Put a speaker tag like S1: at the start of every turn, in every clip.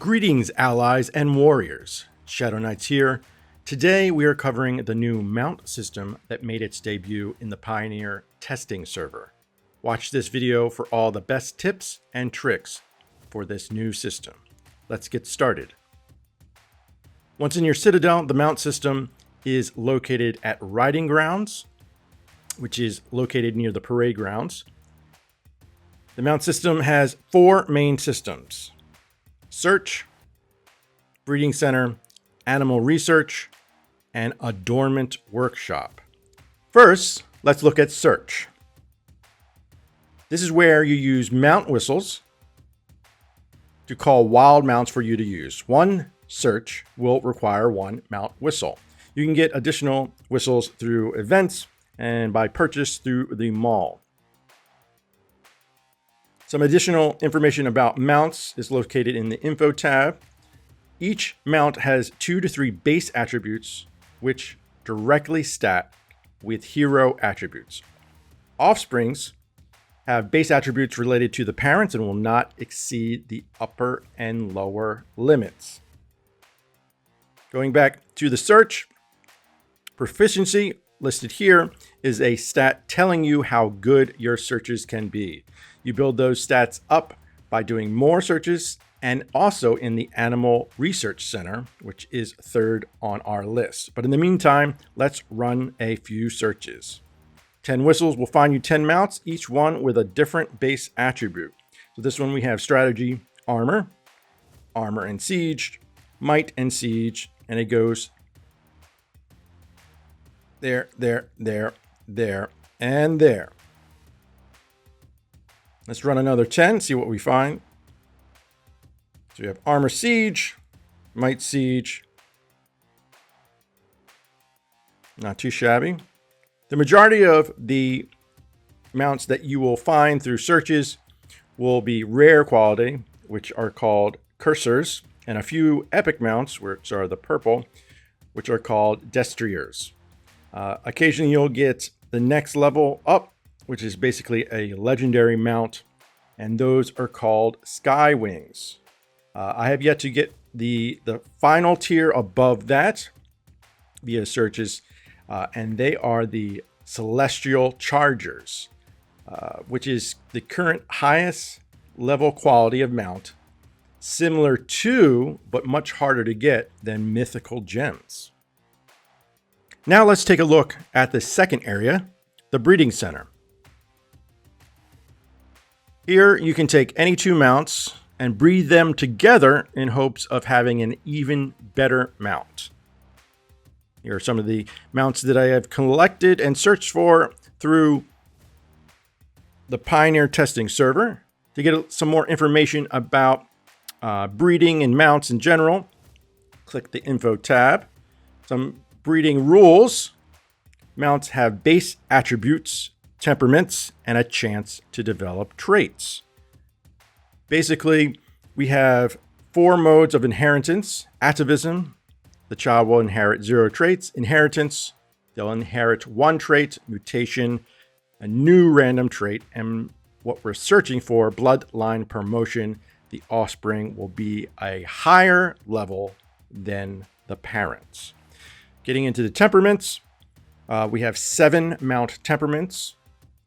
S1: Greetings, allies and warriors. ShadowNights here. Today we are covering the new mount system that made its debut in the Pioneer testing server. Watch this video for all the best tips and tricks for this new system. Let's get started. Once in your Citadel, the mount system is located at Riding Grounds, which is located near the parade grounds. The mount system has four main systems: Search, Breeding Center, Animal Research, and Adornment Workshop. First, let's look at Search. This is where you use mount whistles to call wild mounts for you to use. One search will require one mount whistle. You can get additional whistles through events and by purchase through the mall. Some additional information about mounts is located in the Info tab. Each mount has 2 to 3 base attributes, which directly stack with hero attributes. Offsprings have base attributes related to the parents and will not exceed the upper and lower limits. Going back to the search, proficiency listed here is a stat telling you how good your searches can be. You build those stats up by doing more searches and also in the Animal Research Center, which is third on our list. But in the meantime, let's run a few searches. 10 whistles will find you 10 mounts, each one with a different base attribute. So this one we have strategy, armor, armor and siege, might and siege, and it goes there, and there. Let's run another 10, see what we find. So we have armor siege, might siege. Not too shabby. The majority of the mounts that you will find through searches will be rare quality, which are called cursors, and a few epic mounts, which are the purple, which are called destriers. Occasionally you'll get the next level up, which is basically a legendary mount, and those are called sky wings. I have yet to get the final tier above that via searches, and they are the celestial chargers, which is the current highest level quality of mount, similar to but much harder to get than mythical gems. Now let's take a look at the second area, the Breeding Center. Here you can take any two mounts and breed them together in hopes of having an even better mount. Here are some of the mounts that I have collected and searched for through the Pioneer testing server. To get some more information about breeding and mounts in general, click the Info tab. Some breeding rules: mounts have base attributes, temperaments, and a chance to develop traits. Basically, we have 4 modes of inheritance: atavism, the child will inherit 0 traits; inheritance, they'll inherit 1 trait; mutation, a new random trait; and what we're searching for, bloodline promotion, the offspring will be a higher level than the parents. Getting into the temperaments, we have 7 mount temperaments.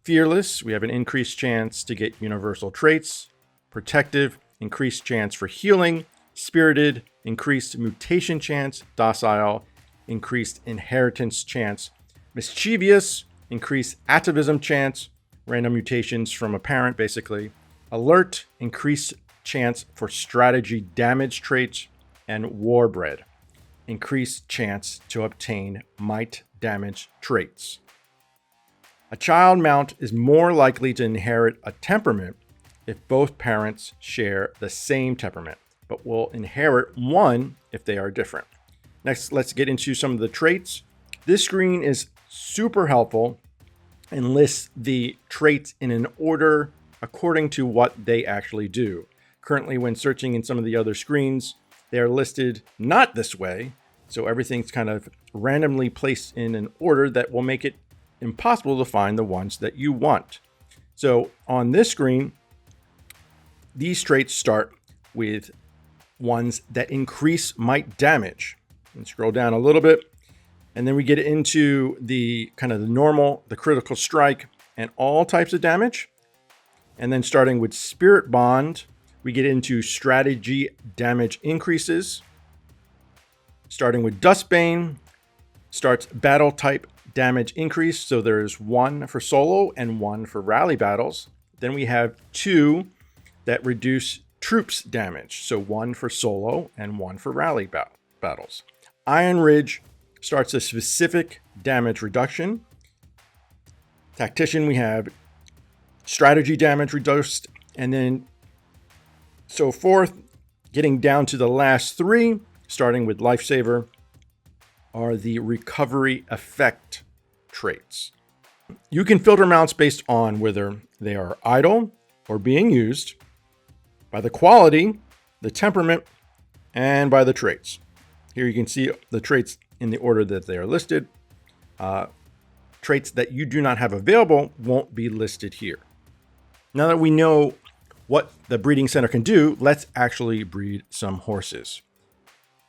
S1: Fearless, we have an increased chance to get universal traits. Protective, increased chance for healing. Spirited, increased mutation chance. Docile, increased inheritance chance. Mischievous, increased atavism chance. Random mutations from a parent, basically. Alert, increased chance for strategy damage traits. And Warbred, increased chance to obtain might damage traits. A child mount is more likely to inherit a temperament if both parents share the same temperament, but will inherit one if they are different. Next, let's get into some of the traits. This screen is super helpful and lists the traits in an order according to what they actually do. Currently, when searching in some of the other screens, they are listed not this way, so everything's kind of randomly placed in an order that will make it impossible to find the ones that you want. So on this screen, these traits start with ones that increase might damage. And scroll down a little bit. And then we get into the kind of the normal, the critical strike, and all types of damage. And then starting with Spirit Bond, we get into strategy damage increases. Starting with Dustbane, starts battle type damage increase. So there's one for solo and one for rally battles. Then we have two that reduce troops damage. So one for solo and one for rally battles. Iron Ridge starts a specific damage reduction. Tactician, we have strategy damage reduced, and then so forth. Getting down to the last three, starting with Lifesaver, are the recovery effect traits. You can filter mounts based on whether they are idle or being used, by the quality, the temperament, and by the traits. Here you can see the traits in the order that they are listed. Traits that you do not have available won't be listed here. Now that we know what the breeding center can do, let's actually breed some horses.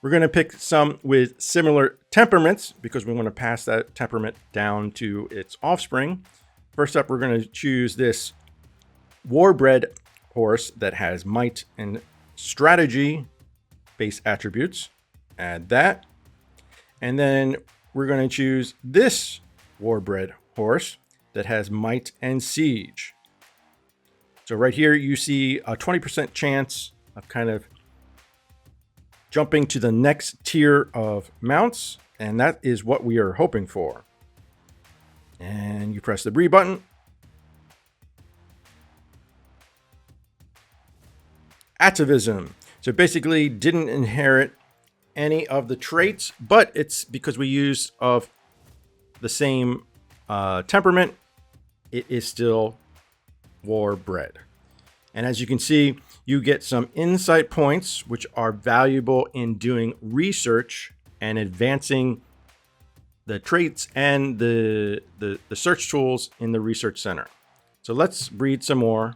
S1: We're going to pick some with similar temperaments because we want to pass that temperament down to its offspring. First up, we're going to choose this Warbred horse that has might and strategy base attributes. Add that. And then we're going to choose this Warbred horse that has might and siege. So right here, you see a 20% chance of kind of jumping to the next tier of mounts. And that is what we are hoping for. And you press the breed button. Atavism. So basically didn't inherit any of the traits, but it's because we use of the same temperament, it is still Warbred. And as you can see, you get some insight points, which are valuable in doing research and advancing the traits and the search tools in the research center. So let's breed some more.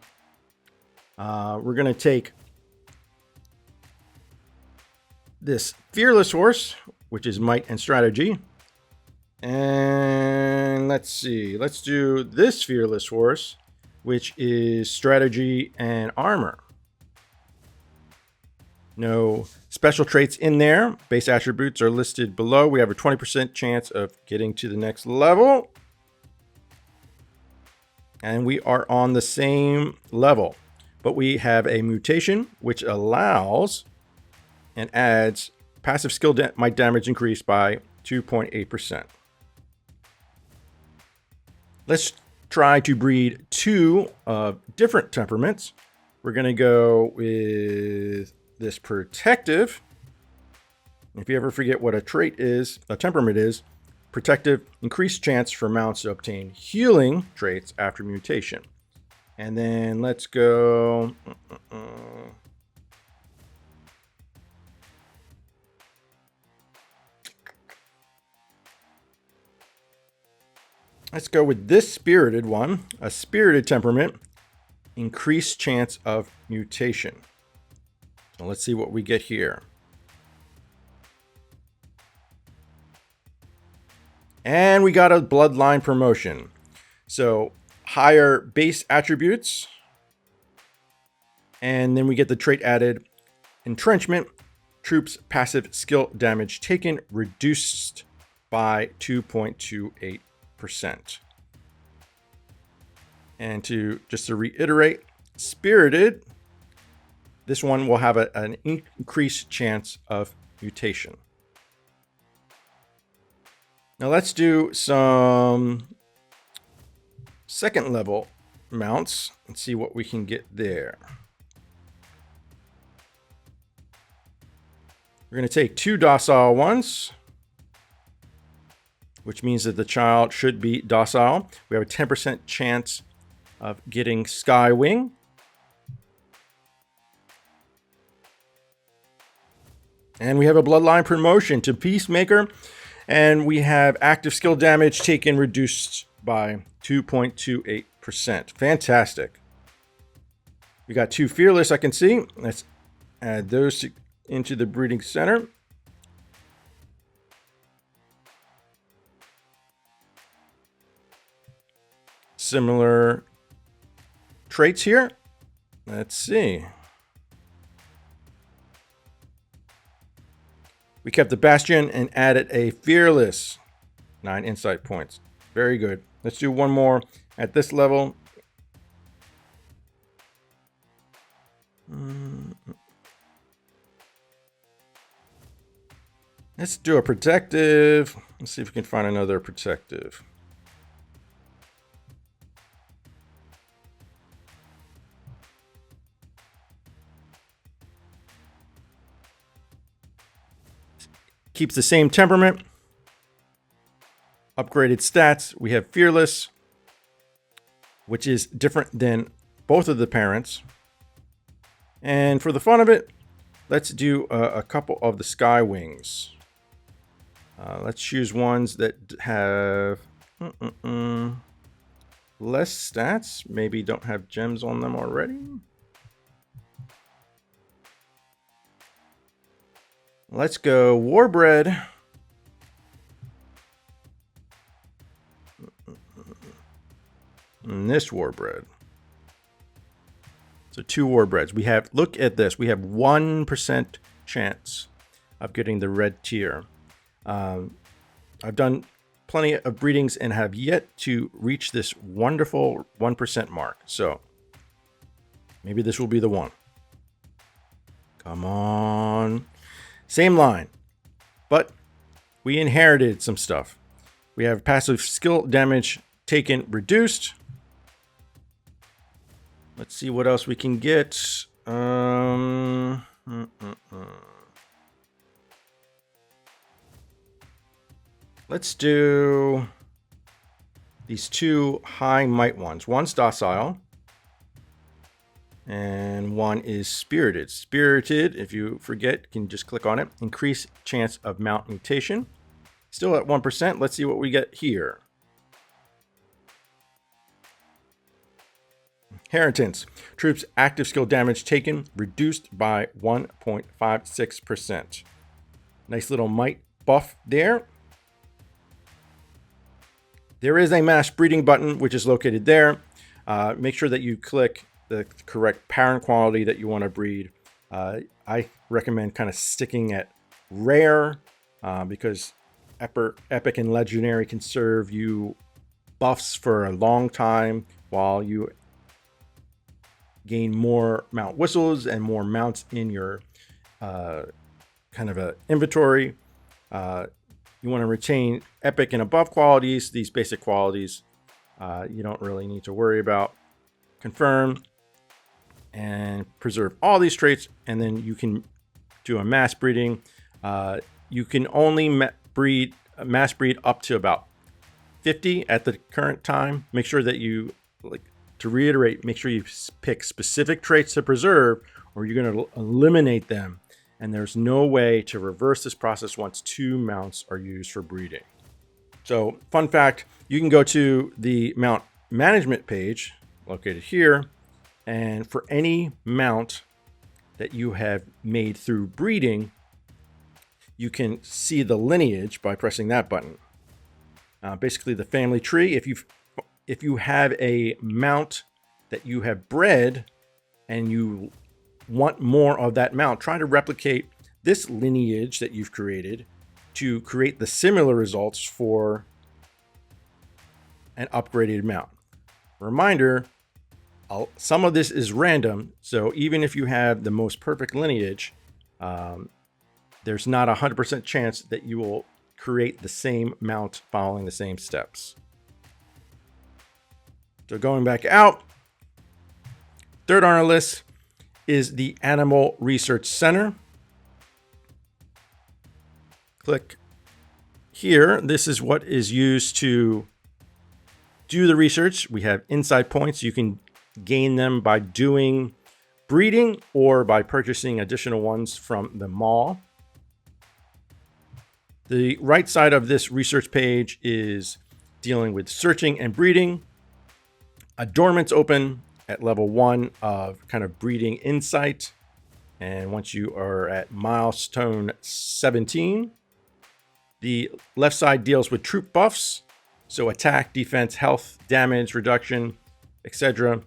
S1: We're going to take this fearless horse, which is might and strategy. And let's see, let's do this fearless horse, which is strategy and armor. No special traits in there. Base attributes are listed below. We have a 20% chance of getting to the next level. And we are on the same level, but we have a mutation, which allows and adds passive skill might damage increase by 2.8%. Let's try to breed two different temperaments. We're going to go with this protective. If you ever forget what a trait is, a temperament is, protective, increased chance for mounts to obtain healing traits after mutation. And then let's go. Let's go with this spirited one, a spirited temperament, increased chance of mutation. So let's see what we get here. And we got a bloodline promotion. So higher base attributes. And then we get the trait added, entrenchment, troops passive skill damage taken reduced by 2.28%. And just to reiterate, spirited, this one will have an increased chance of mutation. Now let's do some second level mounts and see what we can get there. We're going to take two docile ones, which means that the child should be docile. We have a 10% chance of getting Skywing. And we have a bloodline promotion to Peacemaker. And we have active skill damage taken reduced by 2.28%. Fantastic. We got two fearless, I can see. Let's add those into the breeding center. Similar traits here. Let's see. We kept the Bastion and added a Fearless. 9 insight points. Very good. Let's do one more at this level. Let's do a protective. Let's see if we can find another protective. Keeps the same temperament. Upgraded stats. We have Fearless, which is different than both of the parents. And for the fun of it, let's do a couple of the Sky Wings. Let's choose ones that have less stats. Maybe don't have gems on them already. Let's go Warbred. And this Warbred. So 2 Warbreds. We have, look at this. We have 1% chance of getting the red tier. I've done plenty of breedings and have yet to reach this wonderful 1% mark. So maybe this will be the one. Come on. Same line, but we inherited some stuff. We have passive skill damage taken reduced. Let's see what else we can get. Let's do these 2 high might ones. One's docile and one is spirited. Spirited, if you forget, you can just click on it. Increase chance of mount mutation. Still at 1%. Let's see what we get here. Inheritance. Troops active skill damage taken reduced by 1.56%. Nice little might buff there. There is a mass breeding button, which is located there. Make sure that you click the correct parent quality that you want to breed. I recommend kind of sticking at rare because epic and legendary can serve you buffs for a long time while you gain more mount whistles and more mounts in your kind of a inventory. You want to retain epic and above qualities. These basic qualities you don't really need to worry about. Confirm and preserve all these traits, and then you can do a mass breeding. You can only mass breed up to about 50 at the current time. Make sure that you, to reiterate, make sure you pick specific traits to preserve, or you're going to eliminate them. And there's no way to reverse this process once 2 mounts are used for breeding. So, fun fact, you can go to the mount management page located here, and for any mount that you have made through breeding, you can see the lineage by pressing that button. Basically, the family tree. If you have a mount that you have bred and you want more of that mount, try to replicate this lineage that you've created to create the similar results for an upgraded mount. Reminder, some of this is random, so even if you have the most perfect lineage, there's not 100% chance that you will create the same mount following the same steps. So going back out, third on our list is the Animal Research Center. Click here. This is what is used to do the research. We have insight points. You can gain them by doing breeding or by purchasing additional ones from the mall. The right side of this research page is dealing with searching and breeding. Adornments open at level 1 of kind of breeding insight. And once you are at milestone 17, the left side deals with troop buffs. So attack, defense, health, damage reduction, etc.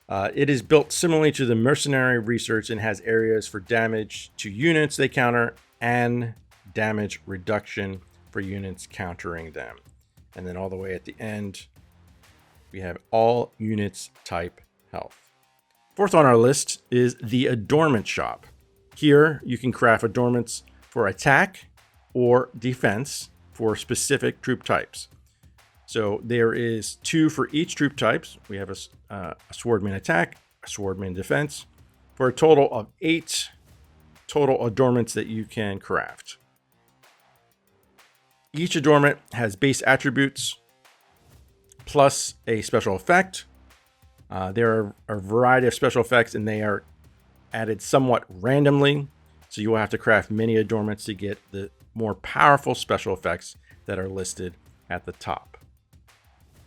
S1: It is built similarly to the mercenary research and has areas for damage to units they counter and damage reduction for units countering them. And then all the way at the end, we have all units type health. Fourth on our list is the Adornment shop. Here you can craft adornments for attack or defense for specific troop types. So there is 2 for each troop types. We have a swordman attack, a swordman defense, for a total of 8 total adornments that you can craft. Each adornment has base attributes plus a special effect. There are a variety of special effects, and they are added somewhat randomly. So you will have to craft many adornments to get the more powerful special effects that are listed at the top.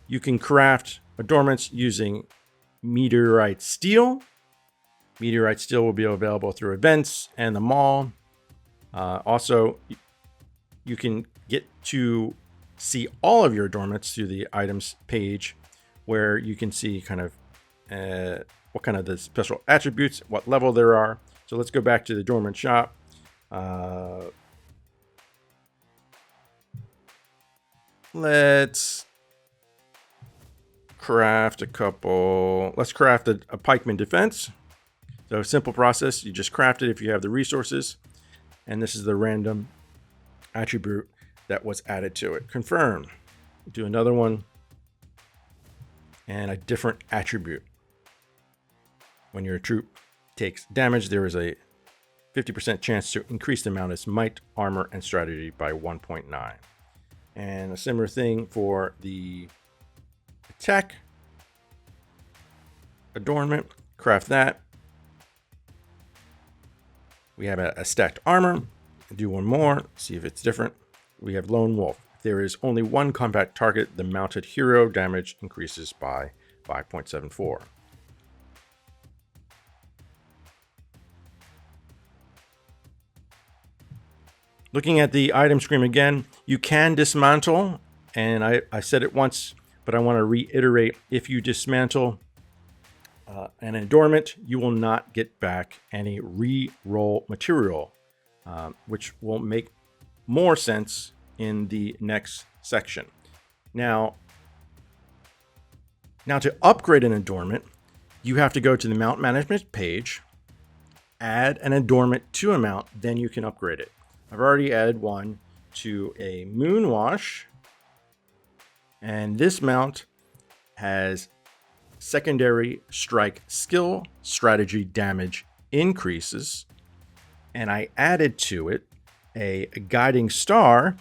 S1: You can craft adornments using meteorite steel. Meteorite steel will be available through events and the mall. Also, you can get to see all of your adornments through the items page, where you can see kind of what kind of the special attributes, what level there are. So let's go back to the Adornment shop. Let's craft a couple. Let's craft a pikeman defense. So simple process. You just craft it if you have the resources. And this is the random attribute that was added to it. Confirm. Do another one. And a different attribute. When your troop takes damage, there is a 50% chance to increase the amount of its might, armor, and strategy by 1.9. And a similar thing for the attack adornment. Craft that. We have a stacked armor. Do one more. See if it's different. We have Lone Wolf. If there is only one combat target, the mounted hero damage increases by 5.74. Looking at the item screen again, you can dismantle, and I said it once, but I want to reiterate, if you dismantle an adornment, you will not get back any re-roll material, which will make more sense in the next section. Now to upgrade an adornment, you have to go to the mount management page, add an adornment to a mount, then you can upgrade it. I've already added one to a Moonwash, and this mount has secondary strike skill, strategy, damage increases, and I added to it a guiding star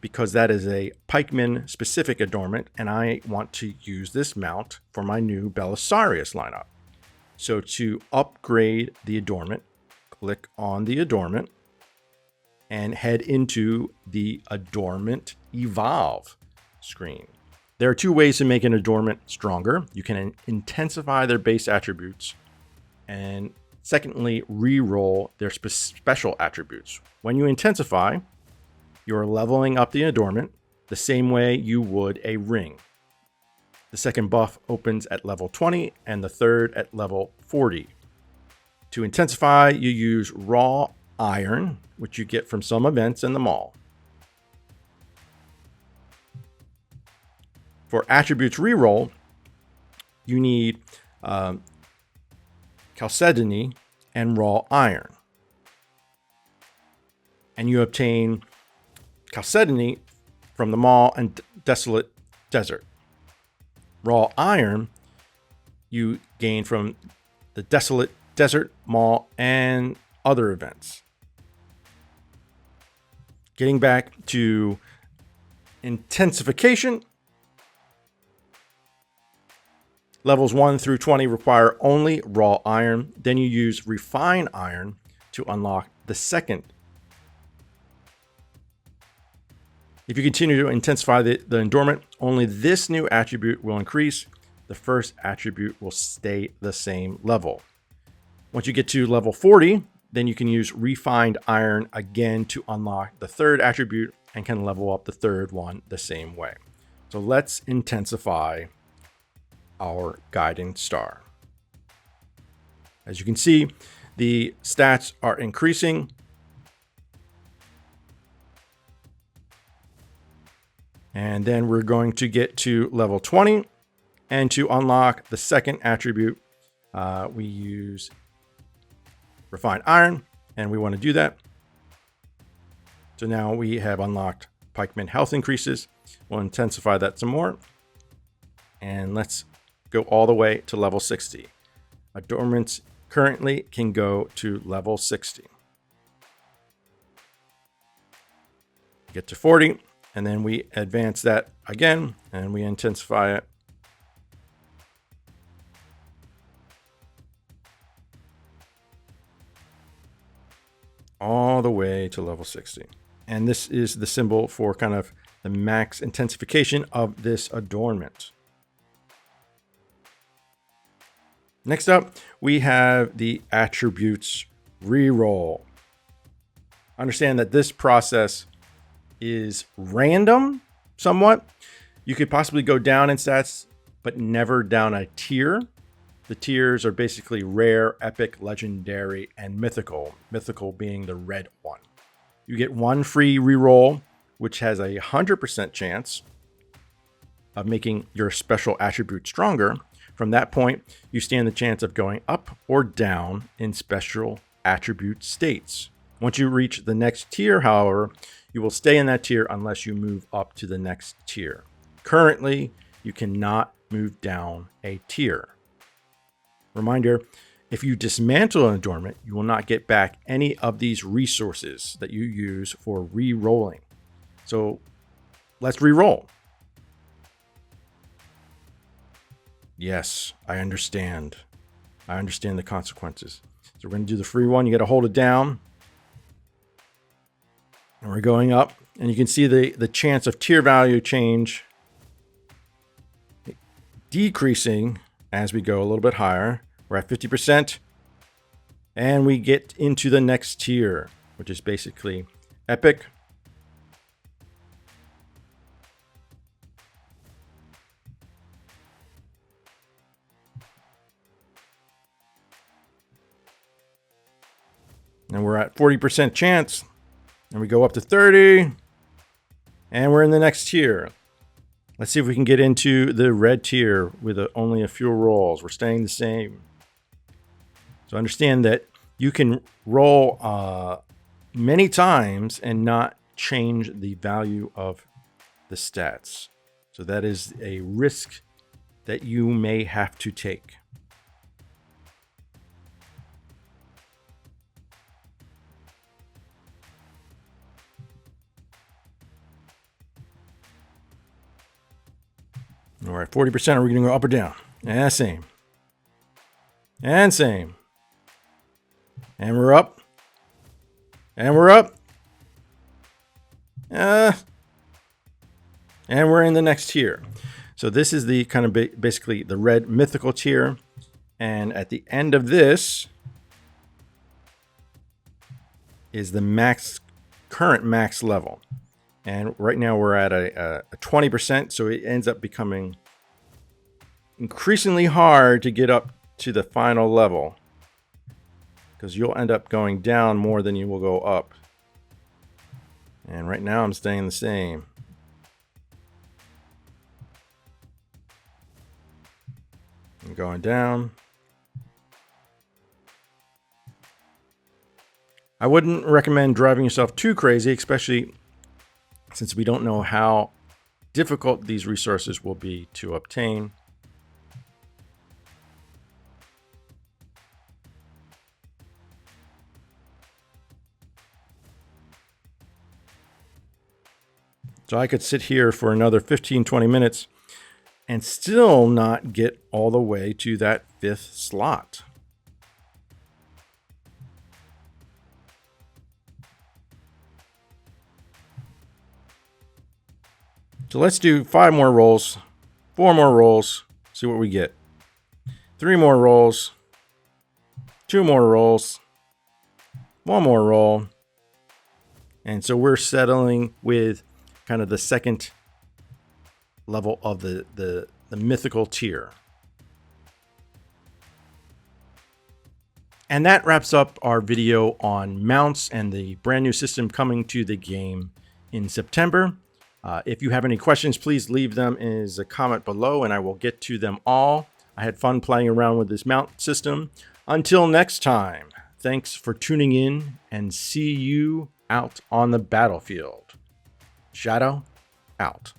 S1: because that is a pikeman specific adornment, and I want to use this mount for my new Belisarius lineup. So to upgrade the adornment, click on the adornment and head into the Adornment Evolve screen. There are 2 ways to make an adornment stronger. You can intensify their base attributes, and secondly, re-roll their special attributes. When you intensify, you're leveling up the adornment the same way you would a ring. The second buff opens at level 20 and the third at level 40. To intensify, you use raw iron, which you get from some events in the mall. For attributes reroll, you need chalcedony and raw iron. And you obtain chalcedony from the mall and desolate desert. Raw iron you gain from the desolate desert, mall, and other events. Getting back to intensification, levels 1 through 20 require only raw iron. Then you use refine iron to unlock the second. If you continue to intensify the adornment, only this new attribute will increase. The first attribute will stay the same level. Once you get to level 40, then you can use refined iron again to unlock the third attribute and can level up the third one the same way. So let's intensify our guiding star. As you can see, the stats are increasing. And then we're going to get to level 20. And to unlock the second attribute, we use refined iron, and we want to do that. So now we have unlocked pikeman health increases. We'll intensify that some more. And let's go all the way to level 60. Adornments currently can go to level 60. Get to 40, and then we advance that again, and we intensify it. All the way to level 60. And this is the symbol for kind of the max intensification of this adornment. Next up, we have the attributes reroll. Understand that this process is random somewhat. You could possibly go down in stats, but never down a tier. The tiers are basically rare, epic, legendary, and mythical. Mythical being the red one. You get one free reroll, which has a 100% chance of making your special attribute stronger. From that point, you stand the chance of going up or down in special attribute states. Once you reach the next tier, however, you will stay in that tier unless you move up to the next tier. Currently, you cannot move down a tier. Reminder, if you dismantle an adornment, you will not get back any of these resources that you use for re-rolling. So let's re-roll. Yes, I understand. I understand the consequences. So we're going to do the free one. You got to hold it down. And we're going up. And you can see the chance of tier value change decreasing as we go a little bit higher. We're at 50%. And we get into the next tier, which is basically epic. And we're at 40% chance. And we go up to 30. And we're in the next tier. Let's see if we can get into the red tier with only a few rolls. We're staying the same. So understand that you can roll many times and not change the value of the stats. So that is a risk that you may have to take. We're at 40%. Are we going to go up or down? And same. And same. And we're up. And we're up. And we're in the next tier. So this is the kind of basically the red mythical tier. And at the end of this is the current max level. And right now we're at a 20%, so it ends up becoming increasingly hard to get up to the final level because you'll end up going down more than you will go up. And right now I'm staying the same. I'm going down. I wouldn't recommend driving yourself too crazy, especially since we don't know how difficult these resources will be to obtain. So I could sit here for another 15-20 minutes and still not get all the way to that 5th slot. So let's do 5 more rolls, 4 more rolls, see what we get. 3 more rolls, 2 more rolls. 1 more roll. And so we're settling with kind of the second level of the mythical tier. And that wraps up our video on mounts and the brand new system coming to the game in September. If you have any questions, please leave them as a comment below and I will get to them all. I had fun playing around with this mount system. Until next time, thanks for tuning in and see you out on the battlefield. Shadow out.